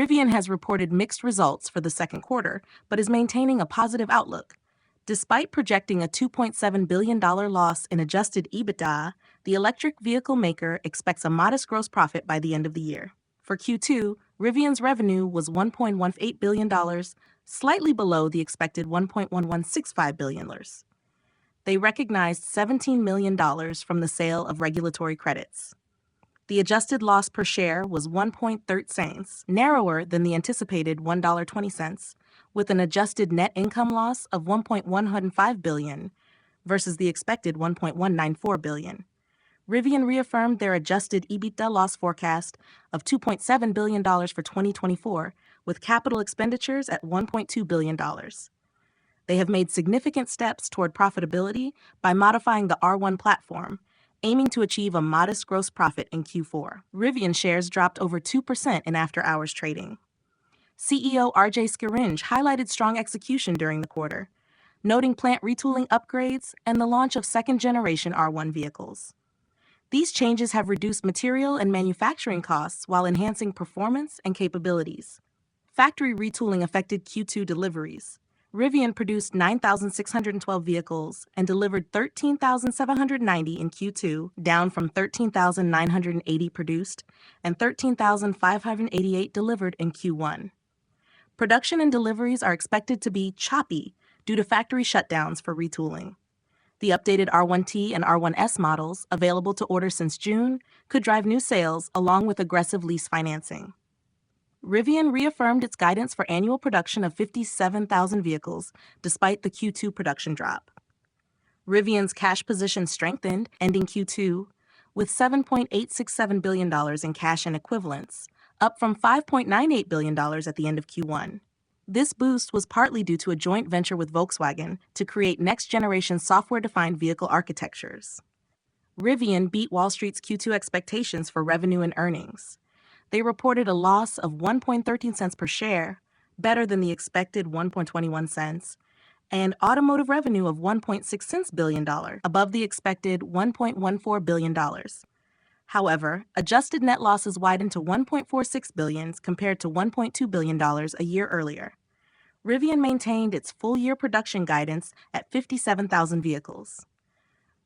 Rivian has reported mixed results for the second quarter, but is maintaining a positive outlook. Despite projecting a $2.7 billion loss in adjusted EBITDA, the electric vehicle maker expects a modest gross profit by the end of the year. For Q2, Rivian's revenue was $1.18 billion, slightly below the expected $1.1165 billion. They recognized $17 million from the sale of regulatory credits. The adjusted loss per share was 1.30 cents, narrower than the anticipated $1.20, with an adjusted net income loss of $1.105 billion versus the expected $1.194 billion. Rivian reaffirmed their adjusted EBITDA loss forecast of $2.7 billion for 2024, with capital expenditures at $1.2 billion. They have made significant steps toward profitability by modifying the R1 platform, aiming to achieve a modest gross profit in Q4. Rivian shares dropped over 2% in after-hours trading. CEO RJ Scaringe highlighted strong execution during the quarter, noting plant retooling upgrades and the launch of second-generation R1 vehicles. These changes have reduced material and manufacturing costs while enhancing performance and capabilities. Factory retooling affected Q2 deliveries. Rivian produced 9,612 vehicles and delivered 13,790 in Q2, down from 13,980 produced and 13,588 delivered in Q1. Production and deliveries are expected to be choppy due to factory shutdowns for retooling. The updated R1T and R1S models, available to order since June, could drive new sales along with aggressive lease financing. Rivian reaffirmed its guidance for annual production of 57,000 vehicles, despite the Q2 production drop. Rivian's cash position strengthened, ending Q2 with $7.867 billion in cash and equivalents, up from $5.98 billion at the end of Q1. This boost was partly due to a joint venture with Volkswagen to create next-generation software-defined vehicle architectures. Rivian beat Wall Street's Q2 expectations for revenue and earnings. They reported a loss of 1.13 cents per share, better than the expected 1.21 cents, and automotive revenue of $1.66 billion, above the expected $1.14 billion. However, adjusted net losses widened to $1.46 billion compared to $1.2 billion a year earlier. Rivian maintained its full-year production guidance at 57,000 vehicles.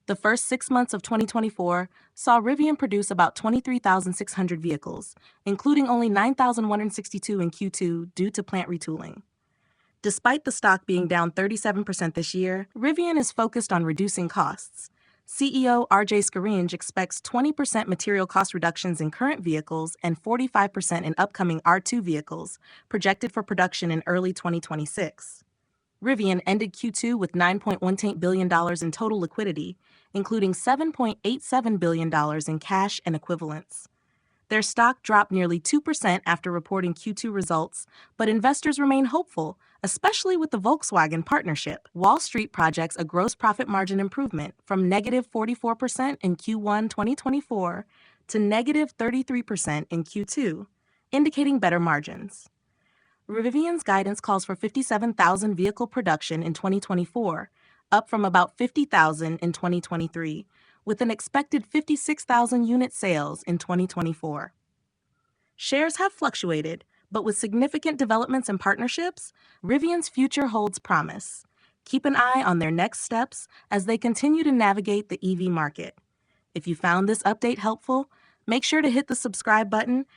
The first 6 months of 2024 saw Rivian produce about 23,600 vehicles, including only 9,162 in Q2 due to plant retooling. Despite the stock being down 37% this year, Rivian is focused on reducing costs. CEO RJ Scaringe expects 20% material cost reductions in current vehicles and 45% in upcoming R2 vehicles, projected for production in early 2026. Rivian ended Q2 with $9.18 billion in total liquidity, including $7.87 billion in cash and equivalents. Their stock dropped nearly 2% after reporting Q2 results, but investors remain hopeful, especially with the Volkswagen partnership. Wall Street projects a gross profit margin improvement from negative 44% in Q1 2024 to negative 33% in Q2, indicating better margins. Rivian's guidance calls for 57,000 vehicle production in 2024, up from about 50,000 in 2023, with an expected 56,000 unit sales in 2024. Shares have fluctuated, but with significant developments and partnerships, Rivian's future holds promise. Keep an eye on their next steps as they continue to navigate the EV market. If you found this update helpful, make sure to hit the subscribe button